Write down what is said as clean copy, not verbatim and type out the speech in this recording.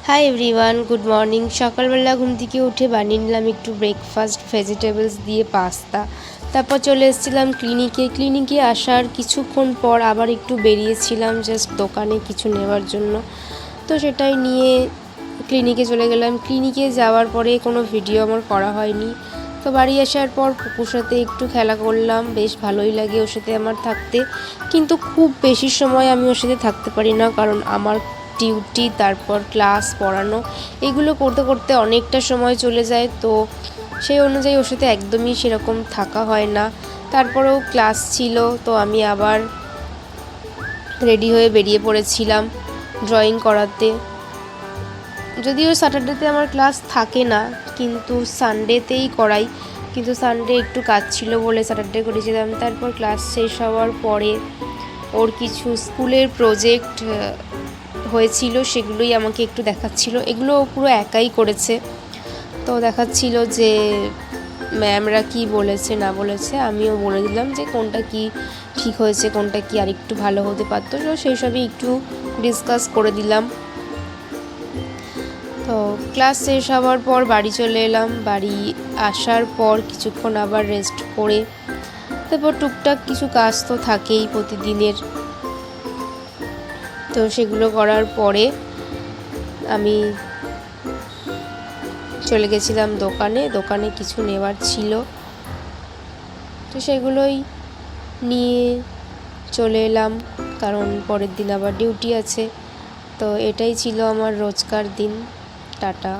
Hi everyone, good morning. সকালবেলা ঘুম থেকে উঠে বানিয়ে নিলাম একটু ব্রেকফাস্ট, ভেজিটেবলস দিয়ে পাস্তা। তারপর চলে এসেছিলাম ক্লিনিকে আসার কিছুক্ষণ পর আবার একটু বেরিয়েছিলাম জাস্ট দোকানে কিছু নেওয়ার জন্য। তো সেটাই নিয়ে ক্লিনিকে চলে গেলাম। ক্লিনিকে যাওয়ার পরে কোনো ভিডিও আমার করা হয়নি। তো বাড়ি আসার পর পুকুর সাথে একটু খেলা করলাম, বেশ ভালোই লাগে ওর সাথে আমার থাকতে। কিন্তু খুব বেশি সময় আমি ওর সাথে থাকতে পারি না, কারণ আমার ডিউটি, তারপর ক্লাস, পড়ানো, এগুলো করতে করতে অনেকটা সময় চলে যায়। তো সেই অনুযায়ী ওর সাথে একদমই সেরকম থাকা হয় না। তারপরেও ক্লাস ছিল, তো আমি আবার রেডি হয়ে বেরিয়ে পড়েছিলাম ড্রয়িং করাতে। যদিও স্যাটারডেতে আমার ক্লাস থাকে না, কিন্তু সানডেতেই করাই। কিন্তু সানডে একটু কাজ ছিল বলে স্যাটারডে করেছিলাম। তারপর ক্লাস শেষ হওয়ার পরে ওর কিছু স্কুলের প্রজেক্ট হয়েছিল, সেগুলোই আমাকে একটু দেখাচ্ছিল। এগুলো পুরো একাই করেছে। তো দেখাচ্ছিল যে ম্যামরা কি বলেছে না বলেছে। আমিও বলে দিলাম যে কোনটা কি ঠিক হয়েছে, কোনটা কি আর একটু ভালো হতে পারতো। তো সেই সবই একটু ডিসকাস করে দিলাম। তো ক্লাস শেষ হওয়ার পর বাড়ি চলে এলাম। বাড়ি আসার পর কিছুক্ষণ আবার রেস্ট করে তারপর টুকটাক কিছু কাজ তো থাকেই প্রতিদিনের। তো সেগুলো করার পরে আমি চলে গেছিলাম দোকানে কিছু নেওয়ার ছিল। তো সেগুলোই নিয়ে চলে এলাম, কারণ পরের দিন আবার ডিউটি আছে। তো এটাই ছিল আমার রোজকার দিন। টাটা।